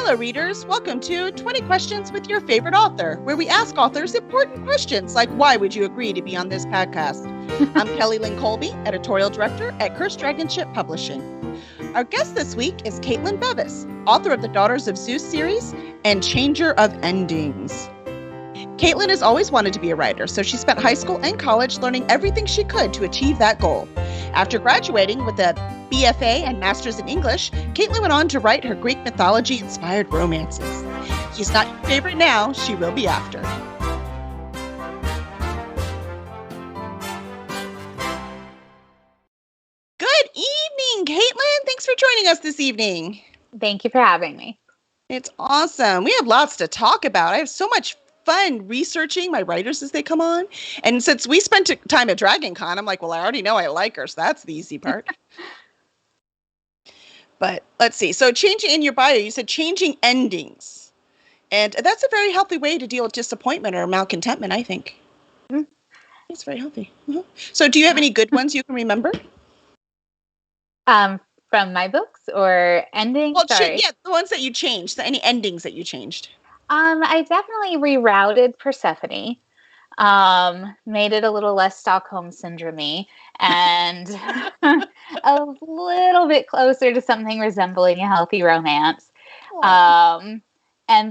Hello, readers. Welcome to 20 Questions with Your Favorite Author, where we ask authors important questions like, why would you agree to be on this podcast? I'm Kaitlin Colby, editorial director at Cursed Dragon Ship Publishing. Our guest this week is Kaitlin Bevis, author of the Daughters of Zeus series and changer of endings. Kaitlin has always wanted to be a writer, so she spent high school and college learning everything she could to achieve that goal. After graduating with a BFA and Masters in English, Kaitlin went on to write her Greek mythology-inspired romances. She's not your favorite now, she will be after. Good evening, Kaitlin. Thanks for joining us this evening. Thank you for having me. It's awesome. We have lots to talk about. I have so much fun researching my writers as they come on. And since we spent time at Dragon Con, I'm like, well, I already know I like her, so that's the easy part. But let's see. So changing in your bio, you said changing endings. And that's a very healthy way to deal with disappointment or malcontentment, I think. Mm-hmm. It's very healthy. Mm-hmm. So do you have any good ones you can remember? From my books or endings? Well, the ones that you changed. Any endings that you changed? I definitely rerouted Persephone. Made it a little less Stockholm syndrome-y and a little bit closer to something resembling a healthy romance. And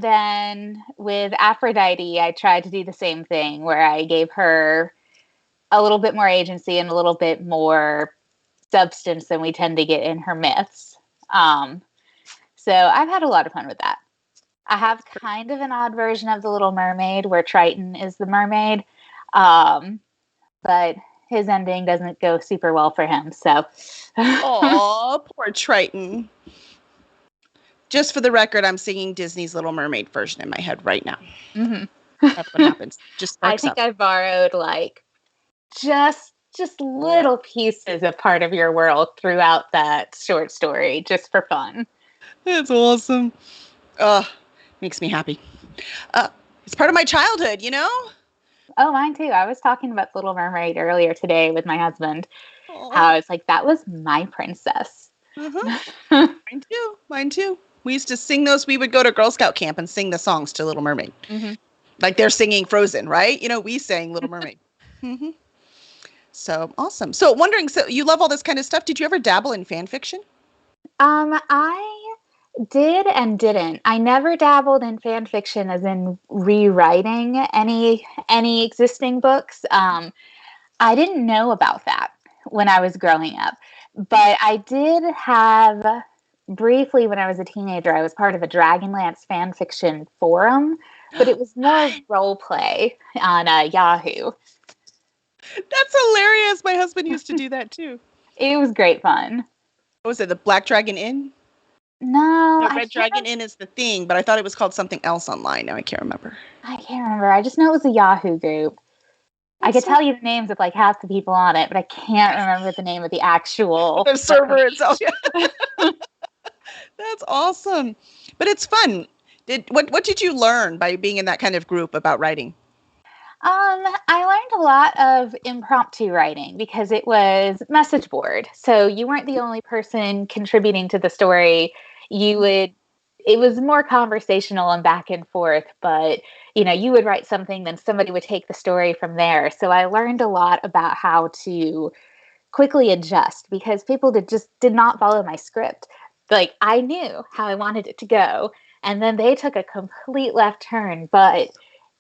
then with Aphrodite, I tried to do the same thing where I gave her a little bit more agency and a little bit more substance than we tend to get in her myths. So I've had a lot of fun with that. I have kind of an odd version of The Little Mermaid where Triton is the mermaid, but his ending doesn't go super well for him. So, oh, poor Triton. Just for the record, I'm singing Disney's Little Mermaid version in my head right now. Mm-hmm. That's what happens. Just I think I borrowed like just little pieces of part of your world throughout that short story, just for fun. That's awesome. Makes me happy. It's part of my childhood, you know? Oh, mine too. I was talking about The Little Mermaid earlier today with my husband. How I was like, that was my princess. Uh-huh. Mine too. We used to sing those. We would go to Girl Scout camp and sing the songs to Little Mermaid. Mm-hmm. Like they're singing Frozen, right? You know, we sang Little Mermaid. Mm-hmm. So awesome. So wondering, so you love all this kind of stuff. Did you ever dabble in fan fiction? I did and didn't. I never dabbled in fan fiction as in rewriting any existing books. I didn't know about that when I was growing up. But I did have, briefly when I was a teenager, I was part of a Dragonlance fan fiction forum, but it was more role play on Yahoo. That's hilarious. My husband used to do that too. It was great fun. What was it, the Black Dragon Inn? No, Red Dragon Inn is the thing, but I thought it was called something else online. Now I can't remember. I just know it was a Yahoo group. I could tell you the names of like half the people on it, but I can't remember the name of the actual the server itself. That's awesome. But it's fun. What did you learn by being in that kind of group about writing? I learned a lot of impromptu writing because it was message board. So you weren't the only person contributing to the story. It was more conversational and back and forth, but you would write something, then somebody would take the story from there. So I learned a lot about how to quickly adjust because people did not follow my script. Like I knew how I wanted it to go, and then they took a complete left turn, but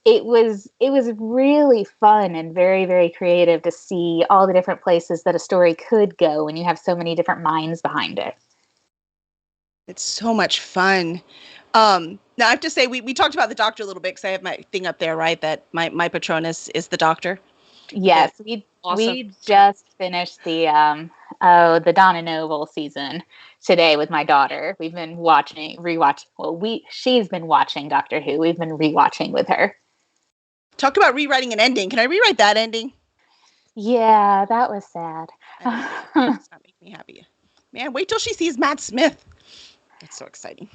it was really fun and very, very creative to see all the different places that a story could go when you have so many different minds behind it. It's so much fun. Now I have to say, we talked about the Doctor a little bit because I have my thing up there, right? That my Patronus is the Doctor. Yes, we just finished the Donna Noble season today with my daughter. We've been she's been watching Doctor Who. We've been rewatching with her. Talk about rewriting an ending. Can I rewrite that ending? Yeah, that was sad. It's not making me happy. Man, wait till she sees Matt Smith. It's so exciting.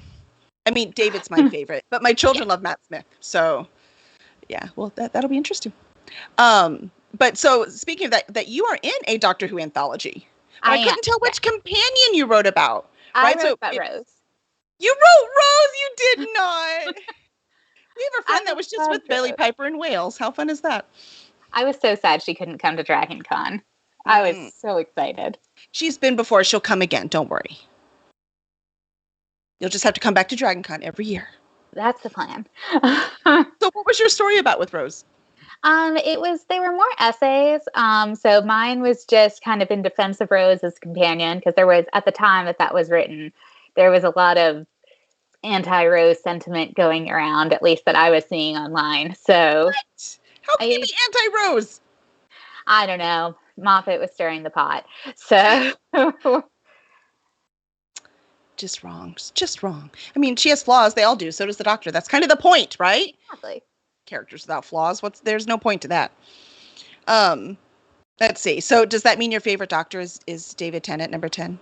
I mean, David's my favorite, but my children love Matt Smith. So, yeah, well, that'll be interesting. But so speaking of that you are in a Doctor Who anthology. But I couldn't tell which companion you wrote about. Right? I wrote about Rose. You wrote Rose. You did not. We have a I friend that was just loved with Billy Rose. Piper in Wales. How fun is that? I was so sad she couldn't come to Dragon Con. I was so excited. She's been before. She'll come again. Don't worry. You'll just have to come back to Dragon Con every year. That's the plan. So what was your story about with Rose? They were more essays. So mine was just kind of in defense of Rose as companion, because there was, at the time that was written, there was a lot of anti-Rose sentiment going around, at least that I was seeing online. So What? How can you be anti-Rose? I don't know. Moffat was stirring the pot. So just wrong. Just wrong. I mean, she has flaws. They all do. So does the Doctor. That's kind of the point, right? Exactly. Characters without flaws. There's no point to that. Let's see. So does that mean your favorite Doctor is David Tennant, number 10?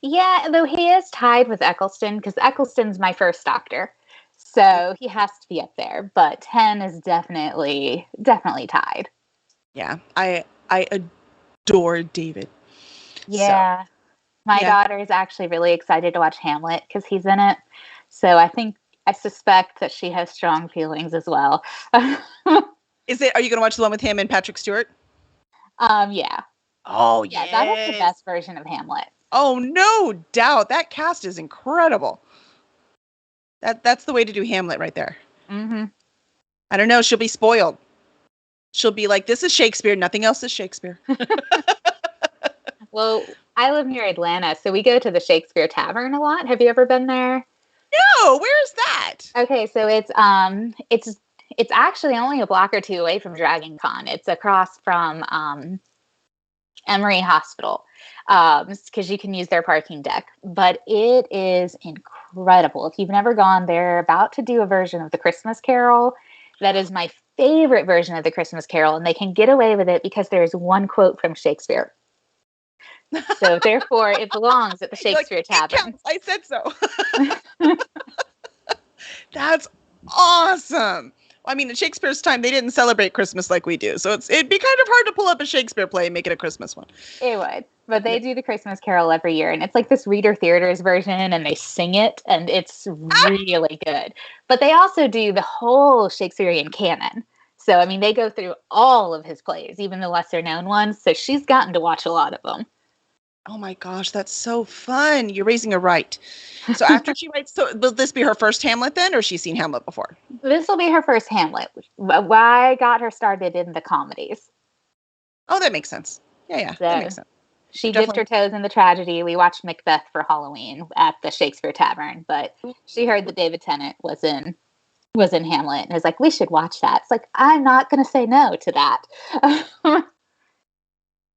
Yeah, though he is tied with Eccleston, because Eccleston's my first Doctor. So he has to be up there. But 10 is definitely tied. Yeah. I adore David. Yeah. So, my daughter is actually really excited to watch Hamlet because he's in it. So I suspect that she has strong feelings as well. Are you going to watch the one with him and Patrick Stewart? Yeah. Oh, yeah. That is the best version of Hamlet. Oh, no doubt. That cast is incredible. That's the way to do Hamlet right there. Mm-hmm. I don't know. She'll be spoiled. She'll be like, this is Shakespeare. Nothing else is Shakespeare. Well, I live near Atlanta, so we go to the Shakespeare Tavern a lot. Have you ever been there? No, where's that? Okay, so it's actually only a block or two away from Dragon Con. It's across from Emory Hospital, because you can use their parking deck. But it is incredible. If you've never gone, they're about to do a version of the Christmas Carol that is my favorite version of the Christmas Carol, and they can get away with it because there's one quote from Shakespeare. So therefore, it belongs at the Shakespeare Tavern. I said so. That's awesome. I mean, in Shakespeare's time, they didn't celebrate Christmas like we do. So it'd be kind of hard to pull up a Shakespeare play and make it a Christmas one. It would. But they do the Christmas Carol every year. And it's like this Reader Theaters version, and they sing it, and it's really good. But they also do the whole Shakespearean canon. So, I mean, they go through all of his plays, even the lesser known ones. So she's gotten to watch a lot of them. Oh my gosh, that's so fun. You're raising her right. So after she writes, so will this be her first Hamlet then, or has she seen Hamlet before? This will be her first Hamlet. I got her started in the comedies. Oh, that makes sense. Yeah, so that makes sense. She dipped her toes in the tragedy. We watched Macbeth for Halloween at the Shakespeare Tavern, but she heard that David Tennant was in Hamlet and was like, we should watch that. It's like, I'm not going to say no to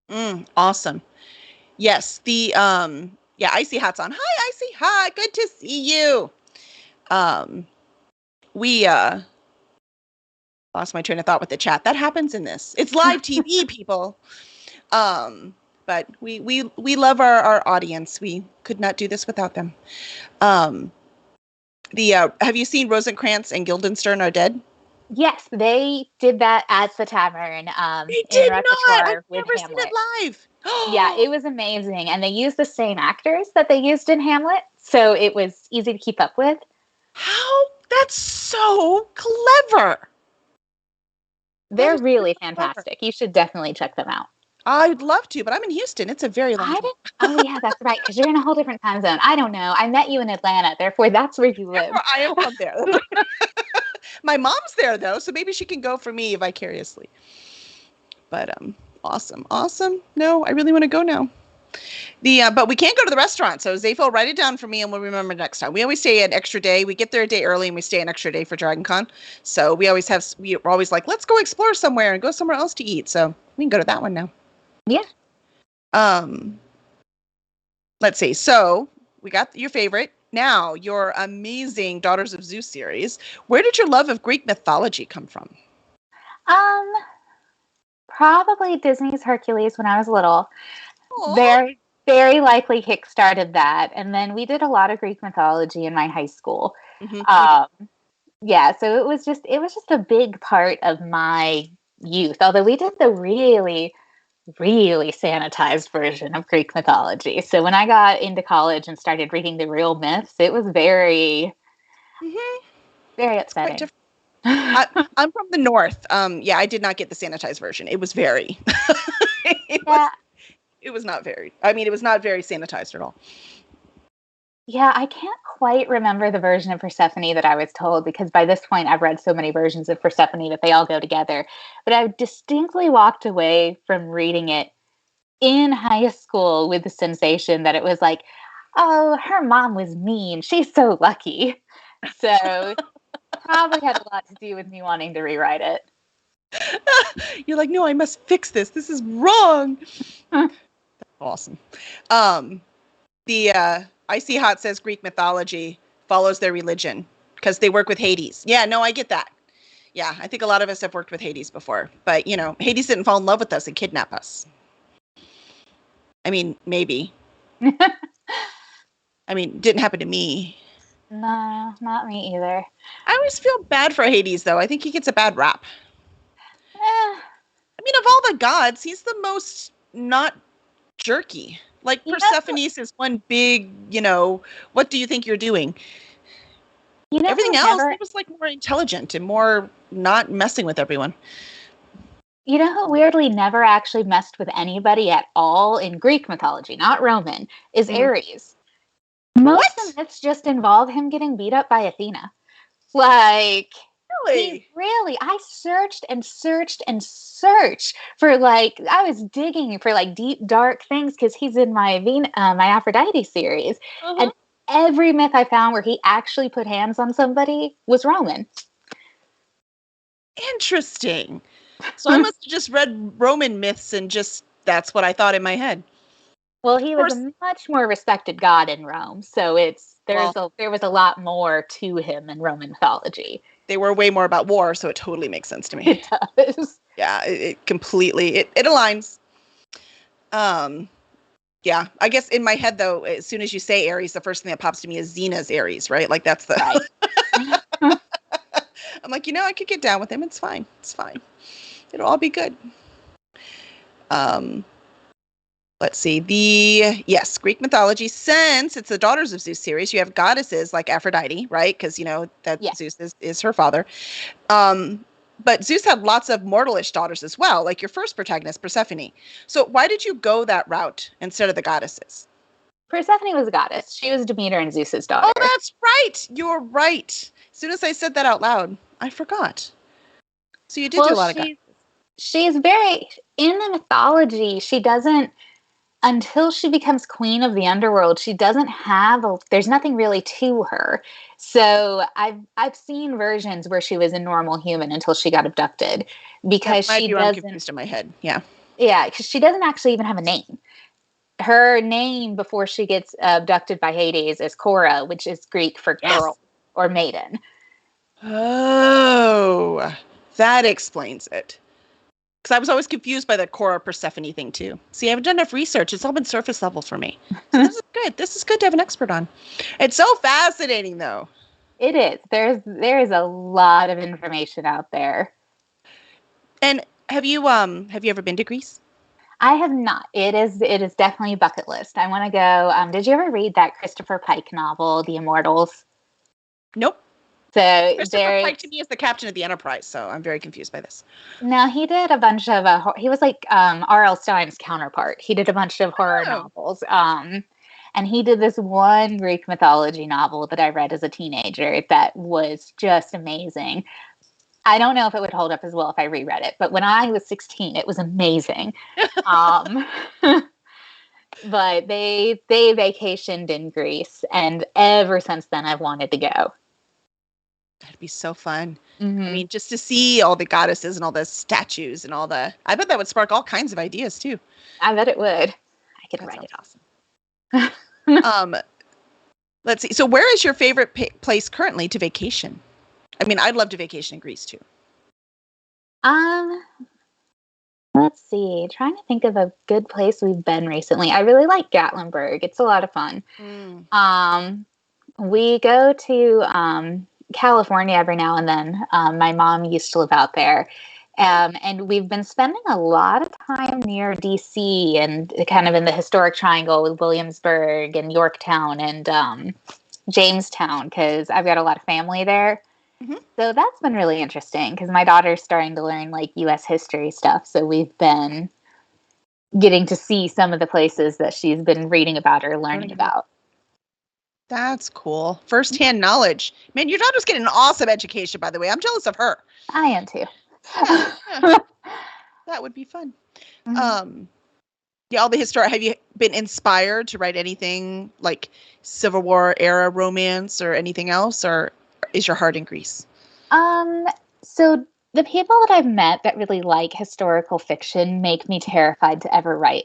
that. Awesome. Yes, the Icy Hat's on. Hi, Icy Hat. Good to see you. We lost my train of thought with the chat. That happens in this. It's live TV, people. But we love our audience. We could not do this without them. Have you seen Rosencrantz and Guildenstern Are Dead? Yes, they did that at the tavern. They did not. I've never seen it live. Yeah, it was amazing. And they used the same actors that they used in Hamlet, so it was easy to keep up with. How? That's so clever. They're really fantastic. You should definitely check them out. I'd love to, but I'm in Houston. It's a very long time. Oh, yeah, that's right, because you're in a whole different time zone. I don't know. I met you in Atlanta. Therefore, that's where you live. I am from there. My mom's there, though, so maybe she can go for me vicariously. But awesome. No, I really want to go now. But we can't go to the restaurant, so Zafel, write it down for me, and we'll remember next time. We always stay an extra day. We get there a day early, and we stay an extra day for Dragon Con. So we're always like, let's go explore somewhere and go somewhere else to eat. So we can go to that one now. Yeah. Let's see. So we got your favorite. Now, your amazing Daughters of Zeus series. Where did your love of Greek mythology come from? Probably Disney's Hercules when I was little. Aww. Very, very likely kickstarted that. And then we did a lot of Greek mythology in my high school. Mm-hmm. Yeah, so it was just a big part of my youth. Although we did the really really sanitized version of Greek mythology. So when I got into college and started reading the real myths, it was very, very It's quite upsetting. different. I'm from the north. Yeah, I did not get the sanitized version. It was very. it Yeah. it was not very. I mean, it was not very sanitized at all. Yeah, I can't quite remember the version of Persephone that I was told because by this point I've read so many versions of Persephone that they all go together. But I distinctly walked away from reading it in high school with the sensation that it was like, oh, her mom was mean. She's so lucky. So probably had a lot to do with me wanting to rewrite it. You're like, no, I must fix this. This is wrong. Awesome. The Icy Hot says Greek mythology follows their religion because they work with Hades. Yeah, no, I get that. Yeah, I think a lot of us have worked with Hades before, but Hades didn't fall in love with us and kidnap us. I mean, maybe. I mean, it didn't happen to me. No, not me either. I always feel bad for Hades, though. I think he gets a bad rap. Eh, I mean, of all the gods, he's the most not jerky. Like Persephone is one big, what do you think you're doing? Everything else, he was like more intelligent and more not messing with everyone. You know who weirdly never actually messed with anybody at all in Greek mythology, not Roman, is Ares. Most of the myths just involve him getting beat up by Athena. Like, really, I searched and searched and searched for I was digging for deep, dark things because he's in my my Aphrodite series. And every myth I found where he actually put hands on somebody was Roman. Interesting. So I must have just read Roman myths and that's what I thought in my head. Well, he was a much more respected god in Rome, so there was a lot more to him in Roman mythology. They were way more about war, so it totally makes sense to me. It does. Yeah, it completely it aligns. Yeah, I guess in my head though, as soon as you say Ares, the first thing that pops to me is Xena's Ares, right? Like that's the right. I'm like, I could get down with him. It's fine. It's fine. It'll all be good. Let's see. Greek mythology, since it's the Daughters of Zeus series, you have goddesses like Aphrodite, right? Because, Zeus is her father. But Zeus had lots of mortalish daughters as well, like your first protagonist, Persephone. So why did you go that route instead of the goddesses? Persephone was a goddess. She was Demeter and Zeus's daughter. Oh, that's right. You're right. As soon as I said that out loud, I forgot. So you did do a lot of goddesses. She's very, in the mythology, she doesn't, until she becomes queen of the underworld, she doesn't have there's nothing really to her. So I've seen versions where she was a normal human until she got abducted because she doesn't. I'm confused in my head. Yeah. Yeah, because she doesn't actually even have a name. Her name before she gets abducted by Hades is Chore, which is Greek for girl or maiden. Oh, that explains it. Because I was always confused by the Chore Persephone thing too. See, I haven't done enough research. It's all been surface level for me. So this is good. This is good to have an expert on. It's so fascinating, though. It is. There's a lot of information out there. And have you ever been to Greece? I have not. It is definitely a bucket list. I want to go. Did you ever read that Christopher Pike novel, The Immortals? Nope. So Christopher Pike to me is the captain of the Enterprise, so I'm very confused by this. No, he did a bunch of he was like R.L. Stine's counterpart. He did a bunch of horror novels. And he did this one Greek mythology novel that I read as a teenager that was just amazing. I don't know if it would hold up as well if I reread it, but when I was 16, it was amazing. But they vacationed in Greece, and ever since then, I've wanted to go. That'd be so fun. Mm-hmm. I mean, just to see all the goddesses and all the statues and I bet that would spark all kinds of ideas too. I bet it would. I could write it. Awesome. Let's see. So where is your favorite place currently to vacation? I mean, I'd love to vacation in Greece too. Let's see. Trying to think of a good place we've been recently. I really like Gatlinburg. It's a lot of fun. We go to California every now and then. My mom used to live out there, And we've been spending a lot of time near DC and kind of in the historic triangle with Williamsburg and Yorktown and Jamestown, because I've got a lot of family there. Mhm. So that's been really interesting because my daughter's starting to learn like US history stuff. So we've been getting to see some of the places that she's been reading about or learning about. That's cool. First-hand knowledge. Man, your daughter's getting an awesome education, by the way. I'm jealous of her. I am too. Yeah. That would be fun. Mhm. Yeah, all the history. Have you been inspired to write anything like Civil War era romance or anything else, or is your heart in Greece? So the people that I've met that really like historical fiction make me terrified to ever write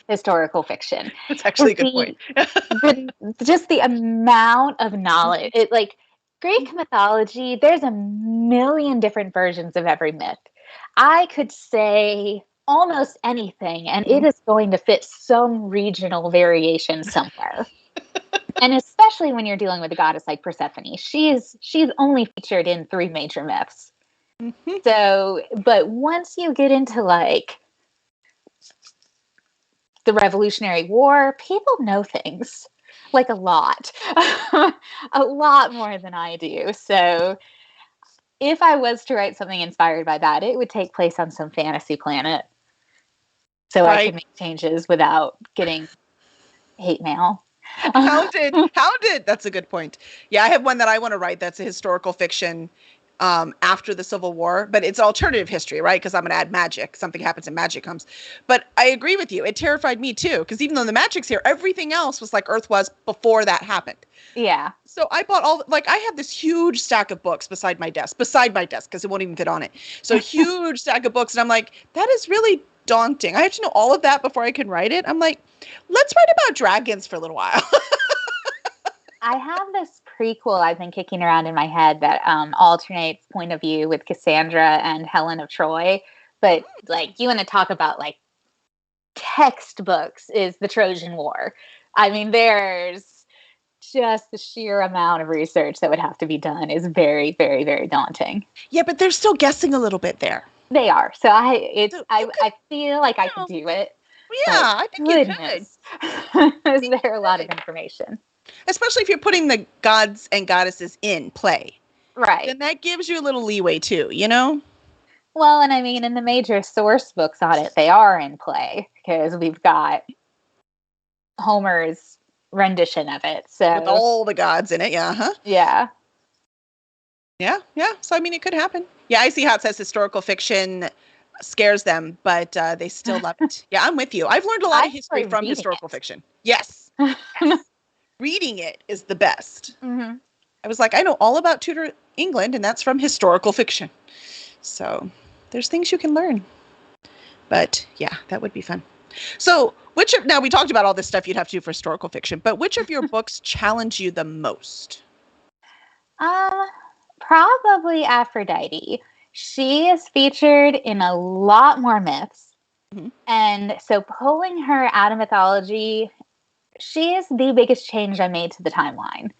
historical fiction. That's actually a good The, point. the just the amount of knowledge. It like Greek mythology, there's a million different versions of every myth. I could say almost anything and it is going to fit some regional variation somewhere. And especially when you're dealing with a goddess like Persephone, she's only featured in 3 major myths. Mhm. So, but once you get into like the Revolutionary War, people know things like a lot, a lot more than I do. So, if I was to write something inspired by that, it would take place on some fantasy planet. So I could Right. make changes without getting hate mail. Hounded. Hounded. That's a good point. Yeah, I have one that I want to write that's a historical fiction after the Civil War, but it's alternative history, right? Because I'm going to add magic. Something happens and magic comes. But I agree with you. It terrified me too, because even though the magic's here, everything else was like Earth was before that happened. Yeah. So I bought all, like, I have this huge stack of books beside my desk, because it won't even fit on it. So huge stack of books. And I'm like, that is really daunting. I have to know all of that before I can write it. I'm like, let's write about dragons for a little while. I have this prequel I've been kicking around in my head that alternates point of view with Cassandra and Helen of Troy. But like, you want to talk about like textbooks is the Trojan War. I mean, there's just the sheer amount of research that would have to be done is very, very, very daunting. Yeah, but they're still guessing a little bit there. They are. So So I feel like I you could know, do it. yeah, But I think you could. goodness, is there a lot of information? Especially if you're putting the gods and goddesses in play. Right. Then that gives you a little leeway too, you know? Well, and I mean, in the major source books on it, they are in play because we've got Homer's rendition of it. With So, all the gods in it, yeah, huh? yeah. Yeah, yeah. So I mean, it could happen. Yeah, I see how it says historical fiction scares them, but they still love it. Yeah, I'm with you. I've learned a lot I of history enjoy from reading historical it. fiction. Yes, yes. Reading it is the best. Mm-hmm. I was like, I know all about Tudor England, and that's from historical fiction. So there's things you can learn. But yeah, that would be fun. So now we talked about all this stuff you'd have to do for historical fiction, but which of your books challenge you the most? Um, Probably Aphrodite. She is featured in a lot more myths. Mhm. And so pulling her out of mythology, she is the biggest change I made to the timeline.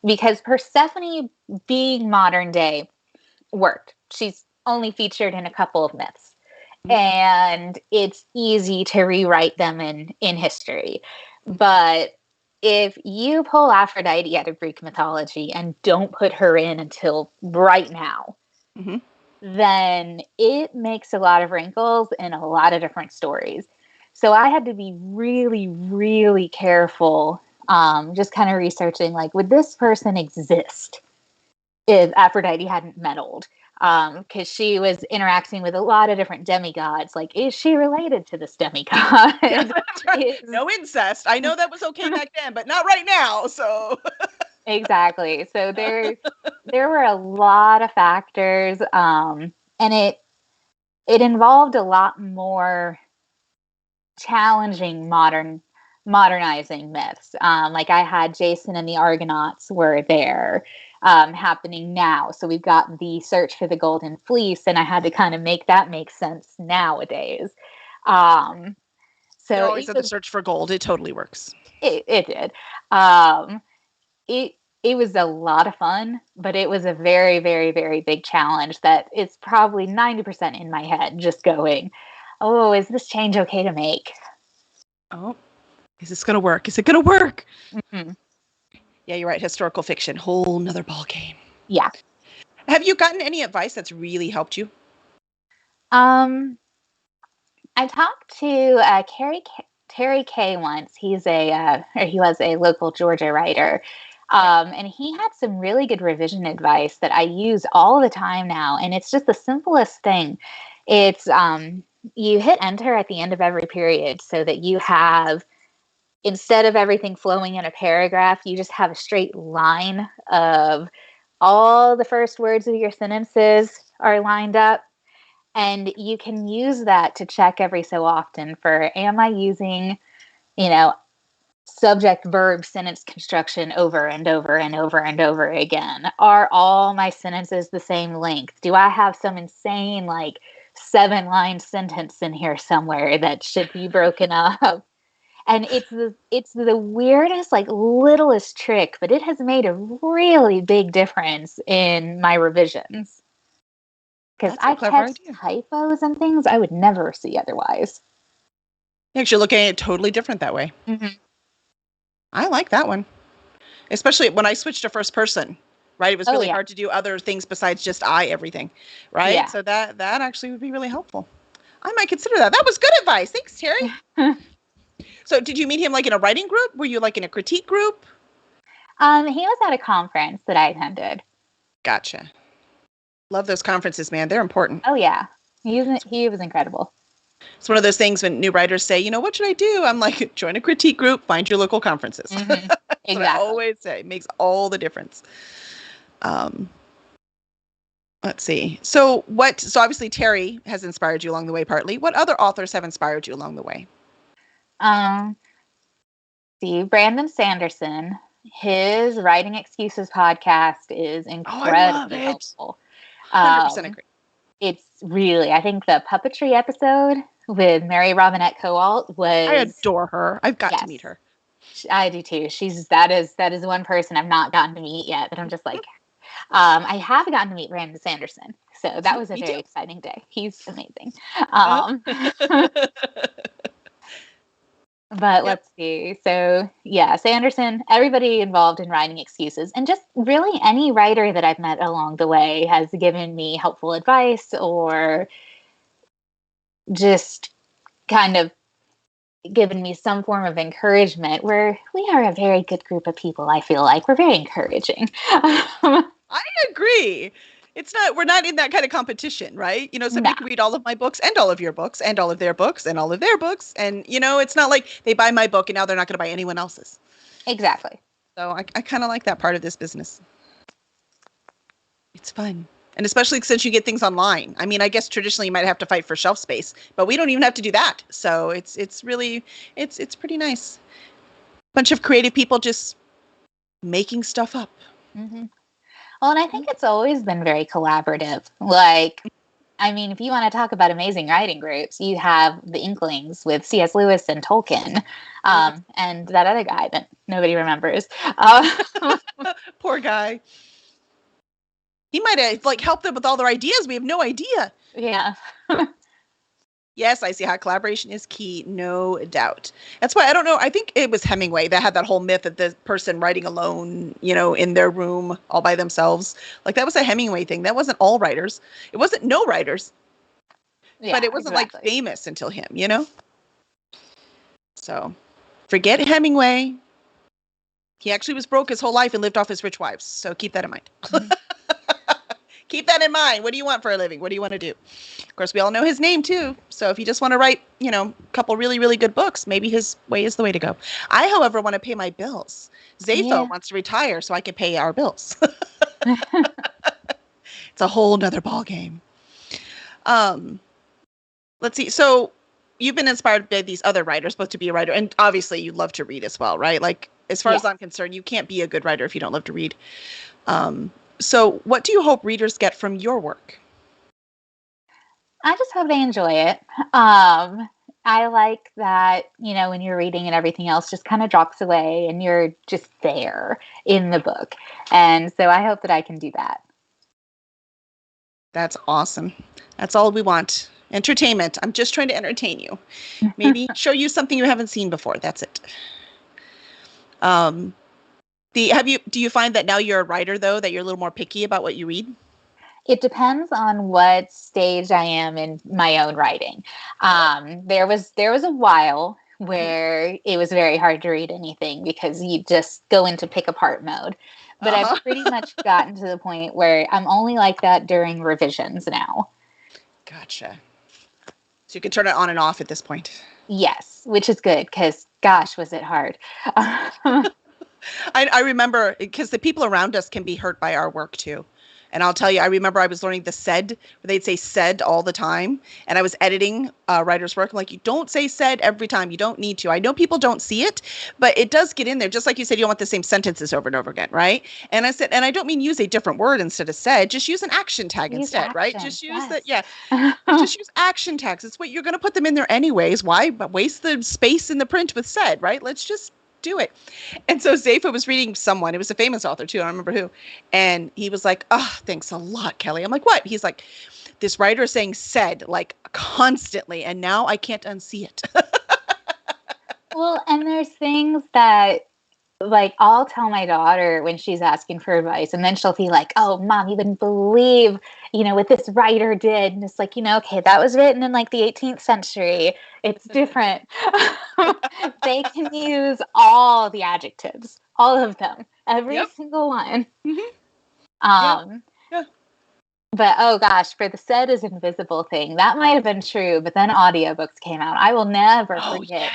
Because Persephone being modern day worked. She's only featured in a couple of myths. Mhm. And it's easy to rewrite them in history. But if you pull Aphrodite out of Greek mythology and don't put her in until right now, Mhm. then it makes a lot of wrinkles in a lot of different stories. So I had to be really, really careful, just kind of researching like, would this person exist if Aphrodite hadn't meddled? Because she was interacting with a lot of different demigods. Like, is she related to this demigod? Yeah, that's right. Is No incest. I know that was okay back then, but not right now. So exactly. So there were a lot of factors, and it involved a lot more challenging modernizing myths. Like I had Jason and the Argonauts were there, happening now. So we've got the search for the Golden Fleece, and I had to kind of make that make sense nowadays. Um, they're so always in the search for gold. It totally works. it did. Um, it it was a lot of fun, but it was a very, very, very big challenge that is probably 90% in my head, just going, oh, is this change okay to make? Oh, is this going to work? Is it going to work? Mm-hmm. Yeah, you're right. Historical fiction, whole nother ball game. Yeah. Have you gotten any advice that's really helped you? I talked to Terry Kay once. He was a local Georgia writer. And he had some really good revision advice that I use all the time now. And it's just the simplest thing. It's you hit enter at the end of every period so that you have, instead of everything flowing in a paragraph, you just have a straight line of all the first words of your sentences are lined up. And you can use that to check every so often for, am I using, you know, subject verb sentence construction over and over and over and over again? Are all my sentences the same length? Do I have some insane, like, 7-line sentence in here somewhere that should be broken up? And it's the weirdest, like, littlest trick, but it has made a really big difference in my revisions. Because That's a I clever catch idea. typos and things I would never see otherwise. You're looking at it totally different that way. Mm-hmm. I like that one. Especially when I switched to first person, right? It was really Yeah. hard to do other things besides just everything, right? Yeah. So that actually would be really helpful. I might consider that. That was good advice. Thanks, Terry. So did you meet him like in a writing group? Were you like in a critique group? He was at a conference that I attended. Gotcha. Love those conferences, man. They're important. Oh yeah, he was incredible. It's one of those things when new writers say, what should I do? I'm like, join a critique group, find your local conferences. Mm-hmm. That's Exactly. what I always say. It makes all the difference. Let's see. So obviously Terry has inspired you along the way partly. What other authors have inspired you along the way? See, Brandon Sanderson, his Writing Excuses podcast is incredibly helpful. 100% agree. It's really, I think the puppetry episode with Mary Robinette Kowalt was. I adore her. I've got to meet her. I do too. That is one person I've not gotten to meet yet, but I'm just like, I have gotten to meet Brandon Sanderson, so that was a very exciting day. He's amazing. But let's see. So yeah, Sanderson, everybody involved in Writing Excuses, and just really any writer that I've met along the way has given me helpful advice or just kind of given me some form of encouragement. We are a very good group of people. I feel like we're very encouraging. I agree. We're not in that kind of competition, right? Somebody can read all of my books and all of your books and all of their books and all of their books. And, it's not like they buy my book and now they're not going to buy anyone else's. Exactly. So I kind of like that part of this business. It's fun. And especially since you get things online. I mean, I guess traditionally you might have to fight for shelf space, but we don't even have to do that. So it's really, it's pretty nice. Bunch of creative people just making stuff up. Mm-hmm. Well, and I think it's always been very collaborative. Like, I mean, if you want to talk about amazing writing groups, you have the Inklings with C.S. Lewis and Tolkien, and that other guy that nobody remembers. Poor guy. He might have helped them with all their ideas. We have no idea. Yeah. Yes, I see how collaboration is key, no doubt. That's why I don't know. I think it was Hemingway that had that whole myth of the person writing alone, in their room all by themselves. Like that was a Hemingway thing. That wasn't all writers. It wasn't no writers. Yeah, but it wasn't famous until him, So forget Hemingway. He actually was broke his whole life and lived off his rich wives. So keep that in mind. Mm-hmm. Keep that in mind. What do you want for a living? What do you want to do? Of course, we all know his name, too. So if you just want to write, a couple really, really good books, maybe his way is the way to go. I, however, want to pay my bills. Zapho wants to retire so I can pay our bills. It's a whole nother ball game. Let's see. So you've been inspired by these other writers, both to be a writer, and obviously you love to read as well, right? Like, as far as I'm concerned, you can't be a good writer if you don't love to read. So what do you hope readers get from your work? I just hope they enjoy it. I I like that, when you're reading and everything else just kind of drops away and you're just there in the book. And so I hope that I can do that. That's awesome. That's all we want. Entertainment. I'm just trying to entertain you. Maybe show you something you haven't seen before. That's it. Do you find that now you're a writer though, that you're a little more picky about what you read? It depends on what stage I am in my own writing. There was a while where it was very hard to read anything because you just go into pick apart mode. But I've pretty much gotten to the point where I'm only like that during revisions now. Gotcha. So you can turn it on and off at this point. Yes, which is good because, gosh, was it hard. I remember because the people around us can be hurt by our work too. And I'll tell you, I remember I was learning the said, where they'd say said all the time. And I was editing writer's work. I'm like, you don't say said every time. You don't need to. I know people don't see it, but it does get in there. Just like you said, you don't want the same sentences over and over again, right? And I said, and I don't mean use a different word instead of said. Just use an action tag instead, right? Just use that, yeah. Just use action tags. It's what you're going to put them in there anyways. Why waste the space in the print with said, right? Let's just do it. And so Zephyr was reading someone, it was a famous author too, I don't remember who, and he was like, oh, thanks a lot, Kelly. I'm like, what? He's like, this writer is saying said like constantly, and now I can't unsee it. Well, and there's things that, like, I'll tell my daughter when she's asking for advice, and then she'll be like, oh, Mom, you wouldn't believe, what this writer did. And it's like, okay, that was written in like the 18th century. It's different. They can use all the adjectives, all of them, every single one. Mm-hmm. Yeah. But, oh gosh, for the said is invisible thing, that might have been true, but then audiobooks came out. I will never forget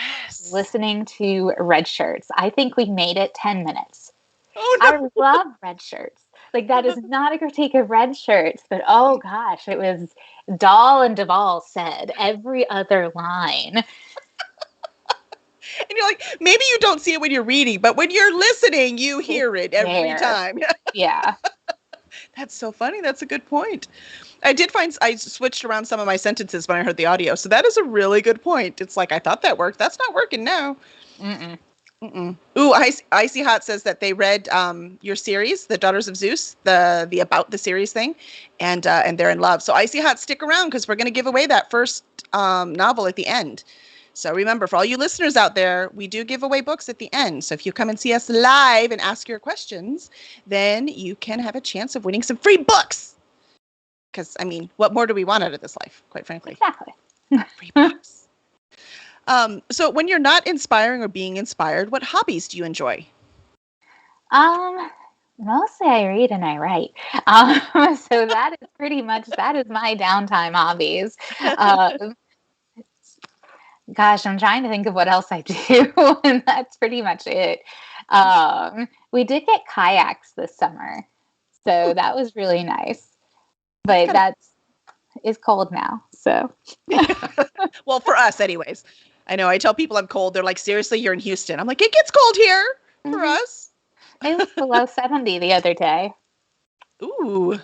listening to Red Shirts. I think we made it 10 minutes. Oh, no. I love Red Shirts. Like, that is not a critique of Red Shirts, but oh gosh, it was Dahl and Duvall said every other line. And you're like, maybe you don't see it when you're reading, but when you're listening, you hear it every time. Yeah. That's so funny. That's a good point. I did find I switched around some of my sentences when I heard the audio. So that is a really good point. It's like, I thought that worked. That's not working now. Ooh, Icy Hot says that they read your series, The Daughters of Zeus, the about the series thing, and they're in love. So Icy Hot, stick around because we're going to give away that first novel at the end. So remember, for all you listeners out there, we do give away books at the end. So if you come and see us live and ask your questions, then you can have a chance of winning some free books. Because, I mean, what more do we want out of this life, quite frankly? Exactly. Free books. So when you're not inspiring or being inspired, what hobbies do you enjoy? Mostly I read and I write. So that is my downtime hobbies. Gosh, I'm trying to think of what else I do, and that's pretty much it. We did get kayaks this summer, so that was really nice. But it's cold now, so. Well, for us anyways. I know, I tell people I'm cold. They're like, seriously, you're in Houston. I'm like, it gets cold here for us. It was below 70 the other day. Ooh.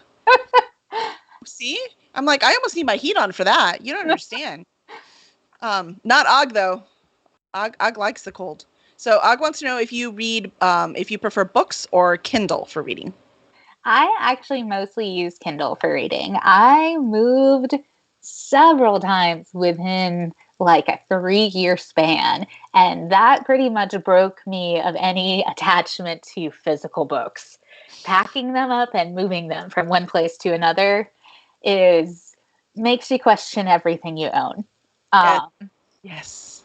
See? I'm like, I almost need my heat on for that. You don't understand. Not Og though. Og likes the cold. So Og wants to know if you read, if you prefer books or Kindle for reading. I actually mostly use Kindle for reading. I moved several times within like a 3-year span, and that pretty much broke me of any attachment to physical books. Packing them up and moving them from one place to another makes you question everything you own. Yes.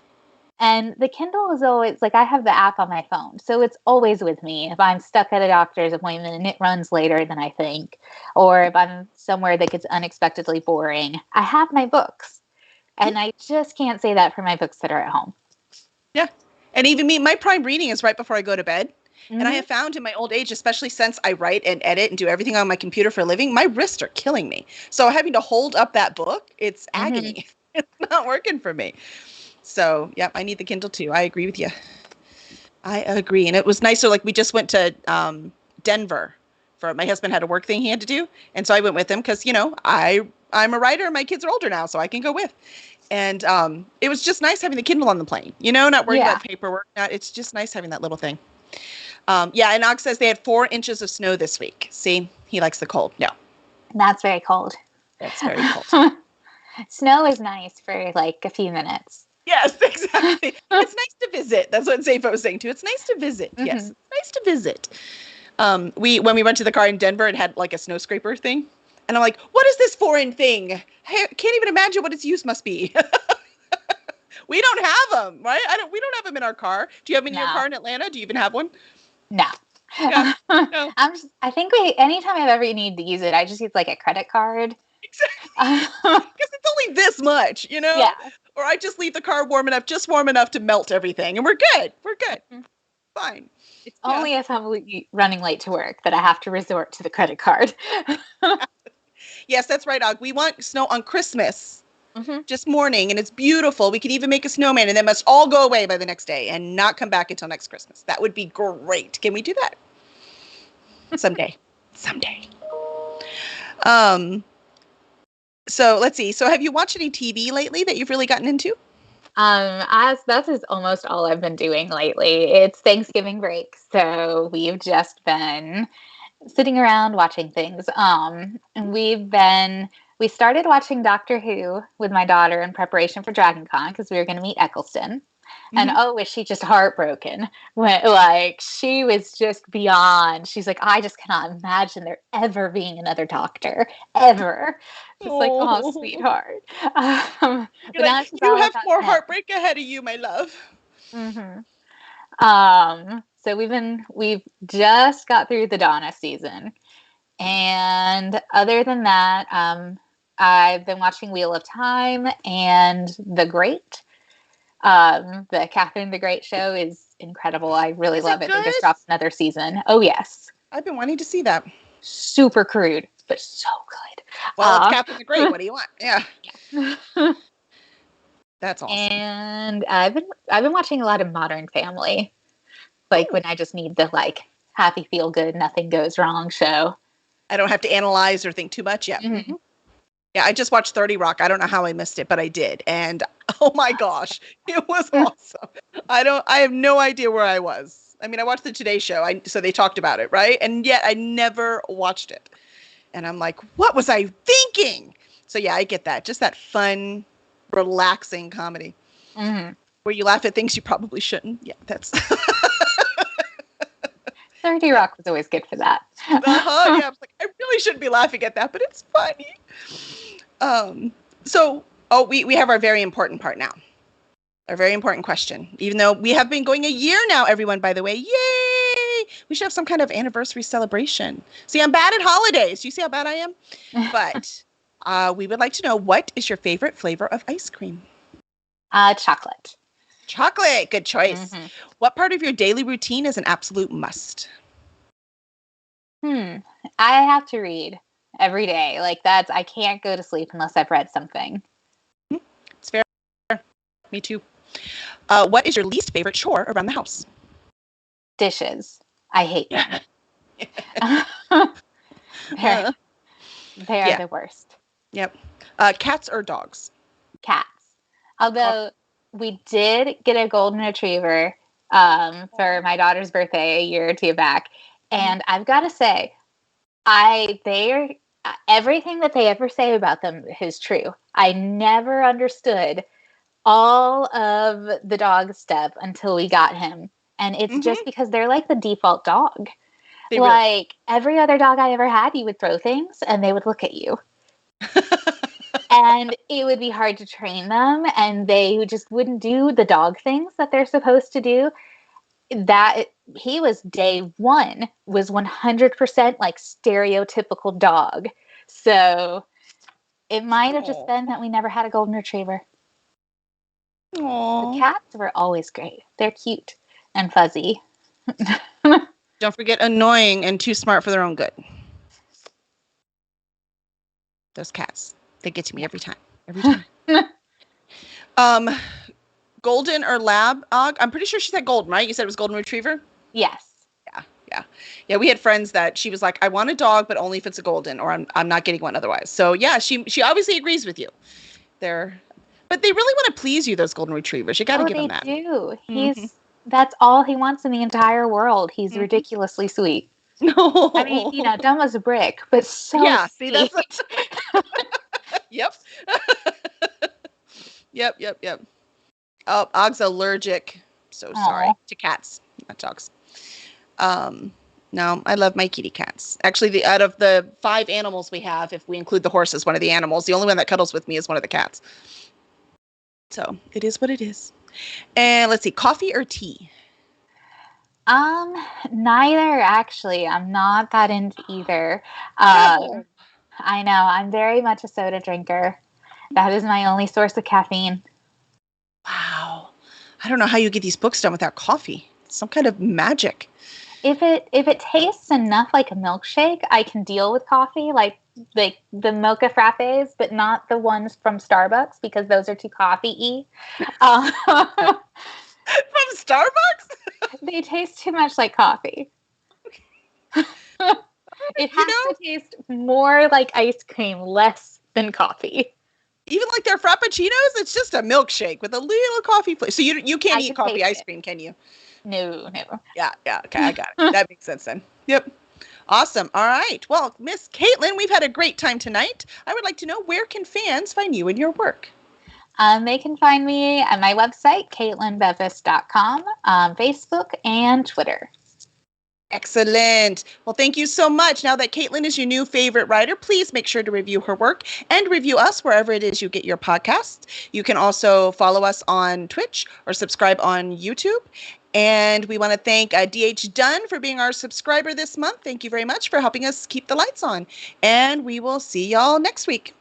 And the Kindle is always, like, I have the app on my phone, so it's always with me. If I'm stuck at a doctor's appointment and it runs later than I think, or if I'm somewhere that gets unexpectedly boring, I have my books. And I just can't say that for my books that are at home. Yeah. And even me, my prime reading is right before I go to bed. Mm-hmm. And I have found in my old age, especially since I write and edit and do everything on my computer for a living, my wrists are killing me. So having to hold up that book, it's agony. It's not working for me. So, yeah, I need the Kindle too. I agree with you. I agree. And it was nicer. Like, we just went to Denver for my husband had a work thing he had to do. And so I went with him because, you know, I'm a writer and my kids are older now, so I can go with. And it was just nice having the Kindle on the plane, not worrying Yeah. about paperwork. It's just nice having that little thing. Yeah, and Og says they had 4 inches of snow this week. See, he likes the cold. No. That's very cold. That's very cold. Snow is nice for like a few minutes. Yes, exactly. It's nice to visit. That's what Zepho was saying too. It's nice to visit. Mm-hmm. Yes, it's nice to visit. When we went to the car in Denver, it had like a snow scraper thing. And I'm like, what is this foreign thing? I can't even imagine what its use must be. We don't have them, right? We don't have them in our car. Do you have them in your car in Atlanta? Do you even have one? No. Yeah, no. I think anytime I've ever needed to use it, I just use like a credit card. Exactly. Because it's only this much, Yeah. Or I just leave the car warm enough to melt everything, and we're good. We're good. Mm-hmm. Fine. It's only if I'm running late to work that I have to resort to the credit card. Yes, that's right, Og. We want snow on Christmas. Just morning, and it's beautiful. We could even make a snowman, and then must all go away by the next day and not come back until next Christmas. That would be great. Can we do that? Someday. So let's see. So have you watched any TV lately that you've really gotten into? That is almost all I've been doing lately. It's Thanksgiving break, so we've just been sitting around watching things. And we started watching Doctor Who with my daughter in preparation for Dragon Con because we were going to meet Eccleston. Mm-hmm. And was she just heartbroken when she was just beyond. She's like, I just cannot imagine there ever being another Doctor ever. Just like, oh, sweetheart. But now you have more heartbreak ahead of you, my love. Mm-hmm. So we've just got through the Donna season, and other than that, I've been watching Wheel of Time and The Great. The Catherine the Great show is incredible. I really love it. They just dropped another season. Oh yes, I've been wanting to see that. Super crude, but so good. Well, it's Catherine the Great. What do you want? Yeah. That's awesome. And I've been watching a lot of Modern Family, when I just need the happy, feel good, nothing goes wrong show. I don't have to analyze or think too much. Yeah. Mm-hmm. Yeah, I just watched 30 Rock. I don't know how I missed it, but I did. And oh my gosh, it was awesome. I have no idea where I was. I mean, I watched the Today Show, so they talked about it, right? And yet I never watched it. And I'm like, what was I thinking? So yeah, I get that. Just that fun, relaxing comedy where you laugh at things you probably shouldn't. Yeah, that's... 30 Rock was always good for that. Yeah, I was like, I really shouldn't be laughing at that, but it's funny. We have our very important part now. Our very important question. Even though we have been going a year now, everyone, by the way. Yay! We should have some kind of anniversary celebration. See, I'm bad at holidays. You see how bad I am? But we would like to know, what is your favorite flavor of ice cream? Chocolate. Chocolate. Good choice. Mm-hmm. What part of your daily routine is an absolute must? I have to read every day. I can't go to sleep unless I've read something. It's fair. Me too. What is your least favorite chore around the house? Dishes. I hate them. They are the worst. Yep. Cats or dogs? Cats. Although we did get a golden retriever for my daughter's birthday a year or two back. And I've got to say, everything that they ever say about them is true. I never understood all of the dog stuff until we got him. And it's just because they're like the default dog. Every other dog I ever had, you would throw things and they would look at you. And it would be hard to train them, and they just wouldn't do the dog things that they're supposed to do. He was day one was 100% stereotypical dog. So it might have just been that we never had a golden retriever. Aww. The cats were always great. They're cute and fuzzy. Don't forget, annoying and too smart for their own good. Those cats. They get to me every time. Every time. Golden or lab? I'm pretty sure she said golden, right? You said it was golden retriever? Yes. Yeah, we had friends that she was like, I want a dog, but only if it's a golden, or I'm not getting one otherwise. So yeah, she obviously agrees with you. But they really want to please you, those golden retrievers. You got to give them they that. do. Mm-hmm. That's all he wants in the entire world. He's ridiculously sweet. No. I mean, dumb as a brick, but so Yeah, see, sweet. that's yep. Yep. Oh, Og's allergic. So sorry. To cats, not dogs. No, I love my kitty cats. Actually, out of the 5 animals we have, if we include the horse as one of the animals, the only one that cuddles with me is one of the cats. So it is what it is. And let's see, coffee or tea? Neither actually. I'm not that into either. I know. I'm very much a soda drinker. That is my only source of caffeine. Wow. I don't know how you get these books done without coffee. It's some kind of magic. If it tastes enough like a milkshake, I can deal with coffee, like the mocha frappes, but not the ones from Starbucks because those are too coffee-y. From Starbucks? They taste too much like coffee. It has to taste more like ice cream, less than coffee. Even like their frappuccinos, it's just a milkshake with a little coffee flavor. So you can't eat coffee ice cream, can you? No. Yeah. Okay, I got it. That makes sense then. Yep. Awesome. All right. Well, Miss Kaitlin, we've had a great time tonight. I would like to know, where can fans find you and your work? They can find me at my website, KaitlinBevis.com, Facebook, and Twitter. Excellent. Well, thank you so much. Now that Kaitlin is your new favorite writer, please make sure to review her work and review us wherever it is you get your podcasts. You can also follow us on Twitch or subscribe on YouTube. And we want to thank D.H. Dunn for being our subscriber this month. Thank you very much for helping us keep the lights on. And we will see y'all next week.